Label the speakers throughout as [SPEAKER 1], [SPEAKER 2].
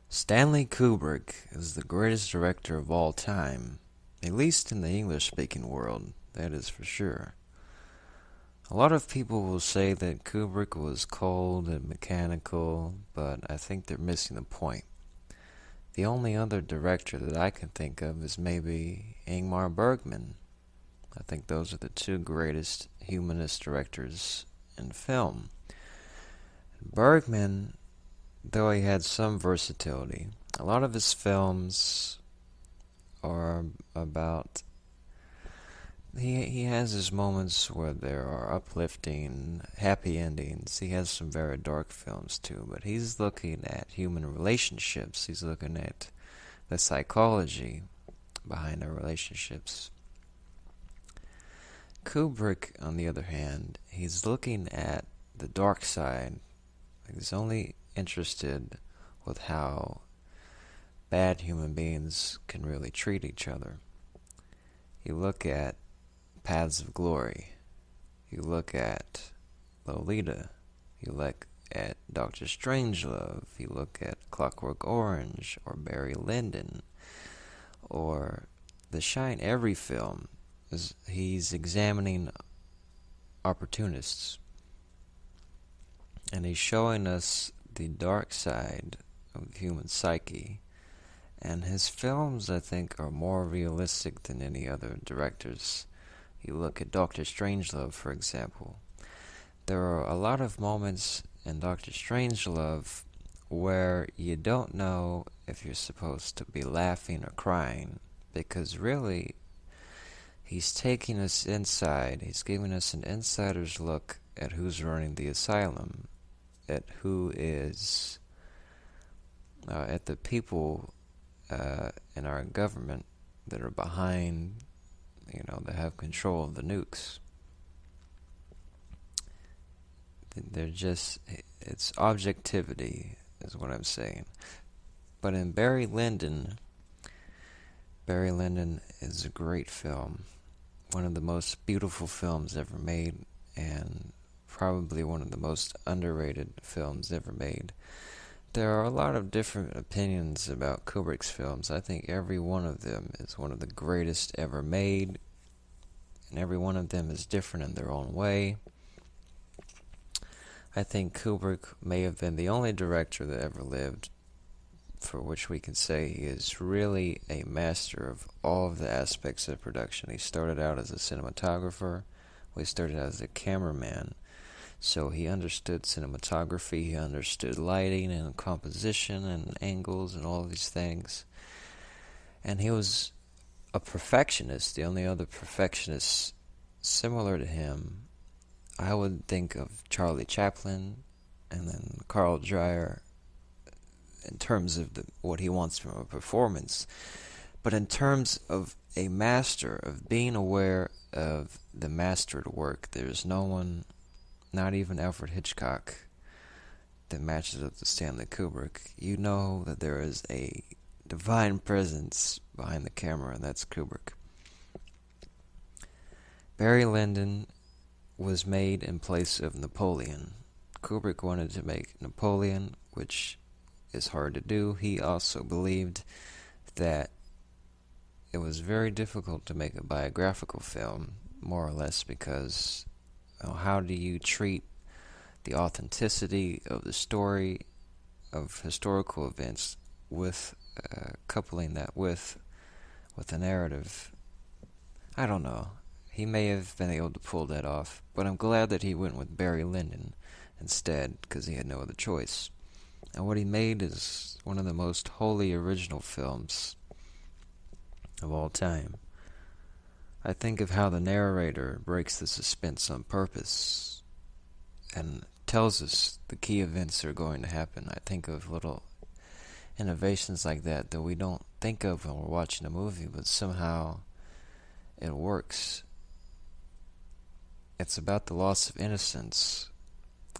[SPEAKER 1] Stanley Kubrick is the greatest director of all time, at least in the English-speaking world, that is for sure. A lot of people will say that Kubrick was cold and mechanical, but I think they're missing the point. The only other director that I can think of is maybe Ingmar Bergman. I think those are the two greatest humanist directors in film. Bergman, though he had some versatility, a lot of his films are about he has his moments where there are uplifting, happy endings. He has some very dark films too, but he's looking at human relationships. He's looking at the psychology behind our relationships. Kubrick, on the other hand, he's looking at the dark side. He's only interested with how bad human beings can really treat each other. You look at Paths of Glory. You look at Lolita. You look at Doctor Strangelove. You look at Clockwork Orange or Barry Lyndon or The Shine. Every film he's examining opportunists, and he's showing us the dark side of the human psyche. And his films, I think, are more realistic than any other directors. You look at Doctor Strangelove, for example. There are a lot of moments in Doctor Strangelove where you don't know if you're supposed to be laughing or crying, because really, he's taking us inside. He's giving us an insider's look at who's running the asylum, at who is, at the people in our government that are behind, that have control of the nukes. They're just, it's objectivity, is what I'm saying. But in Barry Lyndon is a great film. One of the most beautiful films ever made, and probably one of the most underrated films ever made. There are a lot of different opinions about Kubrick's films. I think every one of them is one of the greatest ever made, and every one of them is different in their own way. I think Kubrick may have been the only director that ever lived for which we can say he is really a master of all of the aspects of production. He started out as a cinematographer. He started out as a cameraman. So he understood cinematography, he understood lighting and composition and angles and all these things. And he was a perfectionist. The only other perfectionist similar to him, I would think of Charlie Chaplin and then Carl Dreyer in terms of what he wants from a performance. But in terms of a master, of being aware of the mastered work, there's no one, not even Alfred Hitchcock, that matches up to Stanley Kubrick. You know that there is a divine presence behind the camera, and that's Kubrick. Barry Lyndon was made in place of Napoleon. Kubrick wanted to make Napoleon, which is hard to do. He also believed that it was very difficult to make a biographical film, more or less because how do you treat the authenticity of the story of historical events with coupling that with a narrative? I don't know. He may have been able to pull that off, but I'm glad that he went with Barry Lyndon instead, because he had no other choice. And what he made is one of the most wholly original films of all time. I think of how the narrator breaks the suspense on purpose and tells us the key events are going to happen. I think of little innovations like that we don't think of when we're watching a movie, but somehow it works. It's about the loss of innocence.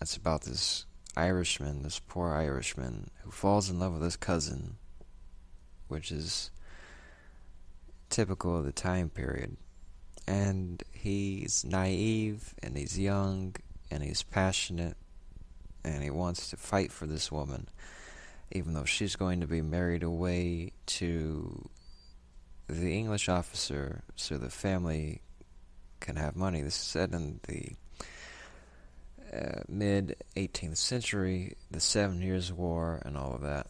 [SPEAKER 1] It's about this Irishman, this poor Irishman, who falls in love with his cousin, which is typical of the time period. And he's naive, and he's young, and he's passionate, and he wants to fight for this woman. even though she's going to be married away to the English officer so the family can have money. This is set in the mid 18th century, the 7 Years' War, and all of that.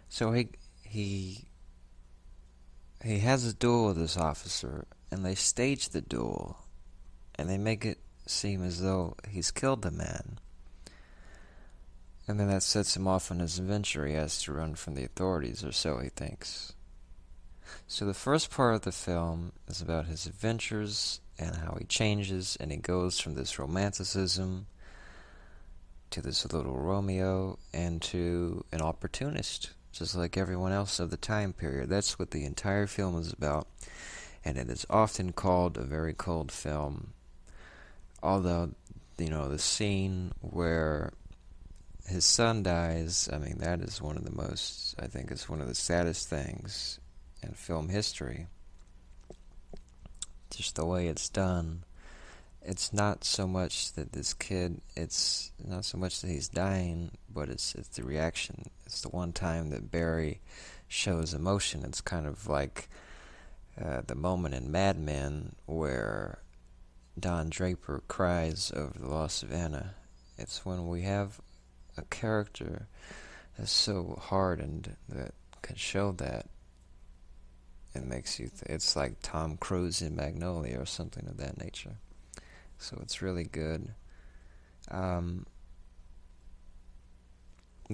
[SPEAKER 1] So he has a duel with this officer, and they stage the duel, and they make it seem as though he's killed the man. And then that sets him off on his adventure. He has to run from the authorities, or so he thinks. So the first part of the film is about his adventures and how he changes, and he goes from this romanticism to this little Romeo and to an opportunist, just like everyone else of the time period. That's what the entire film is about, and it is often called a very cold film. Although, the scene where his son dies, I mean, that is one of the most, I think it's one of the saddest things in film history. Just the way it's done. It's not so much that this kid, it's not so much that he's dying, but it's the reaction. It's the one time that Barry shows emotion. It's kind of like the moment in Mad Men where Don Draper cries over the loss of Anna. It's when we have a character that's so hardened that can show that. It makes you, it's like Tom Cruise in Magnolia or something of that nature. So it's really good. The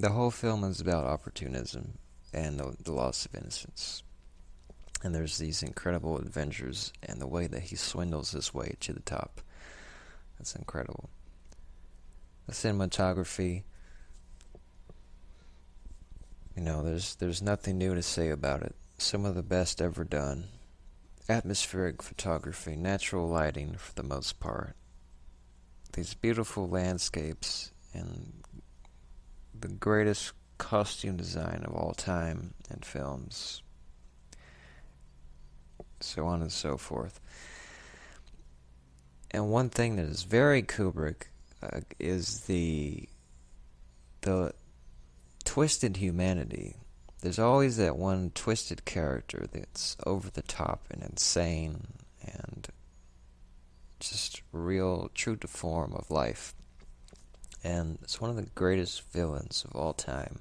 [SPEAKER 1] whole film is about opportunism and the loss of innocence. And there's these incredible adventures and the way that he swindles his way to the top. That's incredible. The cinematography, there's nothing new to say about it. Some of the best ever done. Atmospheric photography, natural lighting for the most part. These beautiful landscapes and the greatest costume design of all time in films. So on and so forth. And one thing that is very Kubrick is the twisted humanity. There's always that one twisted character that's over the top and insane and just real, true to form of life. And it's one of the greatest villains of all time.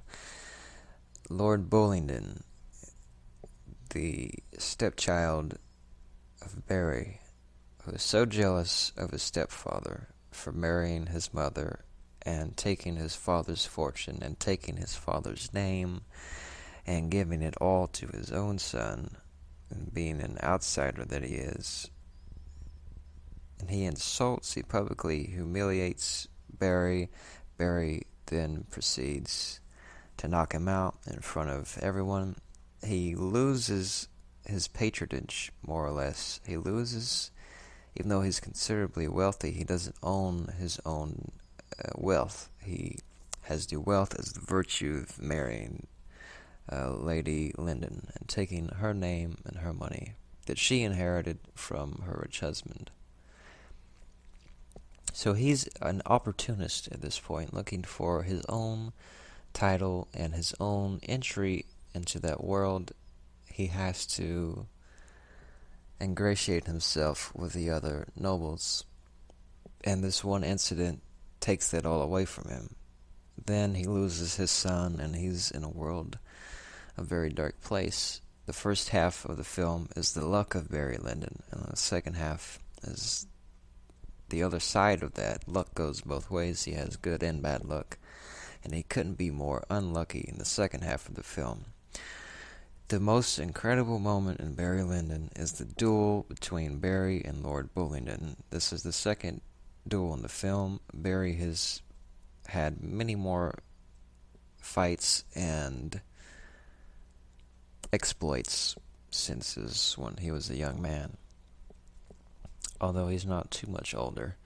[SPEAKER 1] Lord Bullingdon, the stepchild of Barry, who is so jealous of his stepfather for marrying his mother and taking his father's fortune and taking his father's name and giving it all to his own son, and being an outsider that he is. And he publicly humiliates Barry. Barry then proceeds to knock him out in front of everyone. He loses his patronage, more or less. He loses, even though he's considerably wealthy, he doesn't own his own wealth. He has the wealth as the virtue of marrying Lady Lyndon and taking her name and her money that she inherited from her rich husband. So he's an opportunist at this point, looking for his own title and his own entry into that world. He has to ingratiate himself with the other nobles, and this one incident takes that all away from him. Then he loses his son, and he's in a very dark place. The first half of the film is the luck of Barry Lyndon, and the second half is the other side of that. Luck goes both ways. He has good and bad luck, and he couldn't be more unlucky in the second half of the film. The most incredible moment in Barry Lyndon is the duel between Barry and Lord Bullingdon. This is the second duel in the film. Barry has had many more fights and exploits since when he was a young man, although he's not too much older.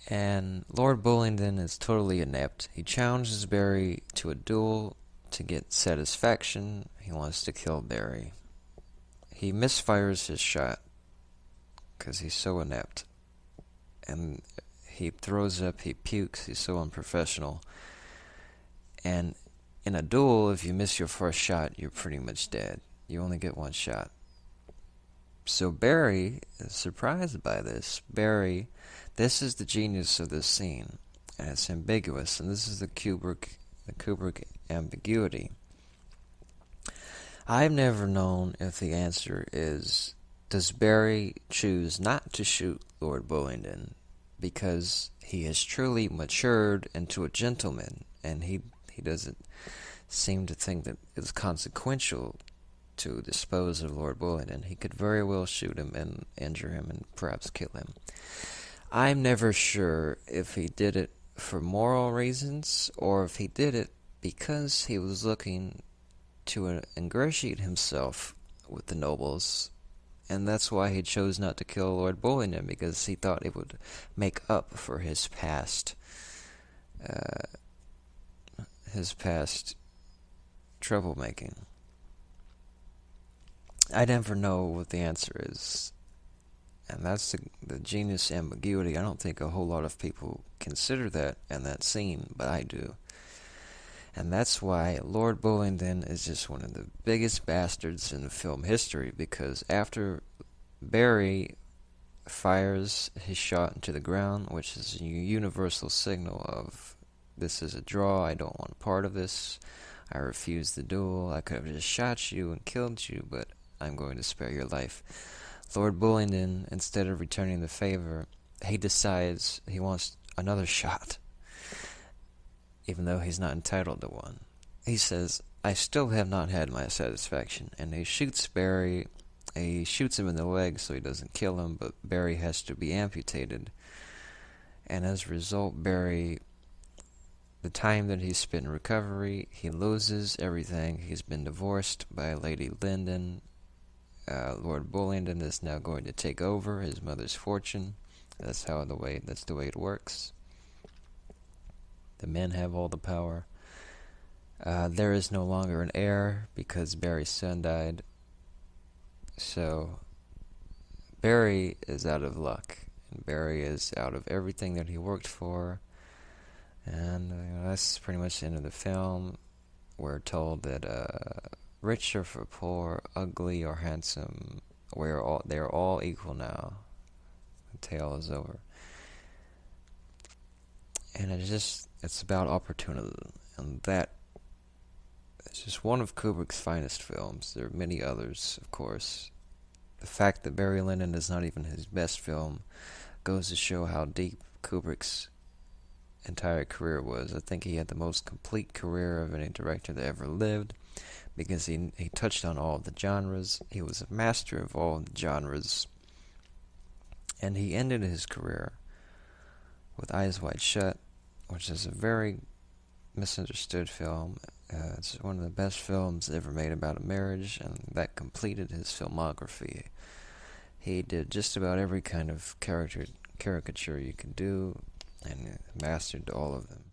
[SPEAKER 1] And Lord Bullingdon is totally inept. He challenges Barry to a duel to get satisfaction. He wants to kill Barry. He misfires his shot because he's so inept, and He throws up, he pukes, he's so unprofessional. And in a duel, if you miss your first shot, you're pretty much dead. You only get one shot. So Barry is surprised by this. This is the genius of this scene, and it's ambiguous, and this is the Kubrick ambiguity. I've never known if the answer is, does Barry choose not to shoot Lord Bullingdon because he has truly matured into a gentleman, and he doesn't seem to think that it's consequential to dispose of Lord Bullingdon. He could very well shoot him and injure him and perhaps kill him. I'm never sure if he did it for moral reasons or if he did it because he was looking to ingratiate himself with the nobles, and that's why he chose not to kill Lord Bullingdon, because he thought it would make up for his past troublemaking. I never know what the answer is, and that's the genius ambiguity. I don't think a whole lot of people consider that in that scene, but I do. And that's why Lord Bullingdon is just one of the biggest bastards in film history, because after Barry fires his shot into the ground, which is a universal signal of, this is a draw, I don't want part of this, I refuse the duel, I could have just shot you and killed you, but I'm going to spare your life. Lord Bullingdon, instead of returning the favor, he decides he wants another shot, even though he's not entitled to one. He says, I still have not had my satisfaction, and he shoots Barry. He shoots him in the leg so he doesn't kill him, but Barry has to be amputated. And as a result, Barry, the time that he's spent in recovery, he loses everything. He's been divorced by Lady Lyndon. Lord Bullingdon is now going to take over his mother's fortune. That's the way it works. The men have all the power. There is no longer an heir because Barry's son died. So Barry is out of luck, and Barry is out of everything that he worked for. And that's pretty much the end of the film. We're told that rich or for poor, ugly or handsome, they're all equal now. The tale is over. And it's about opportunity, and that is just one of Kubrick's finest films. There are many others, of course. The fact that Barry Lyndon is not even his best film goes to show how deep Kubrick's entire career was. I think he had the most complete career of any director that ever lived, because he touched on all of the genres. He was a master of all the genres, and he ended his career with Eyes Wide Shut, which is a very misunderstood film. It's one of the best films ever made about a marriage, and that completed his filmography. He did just about every kind of caricature you could do, and mastered all of them.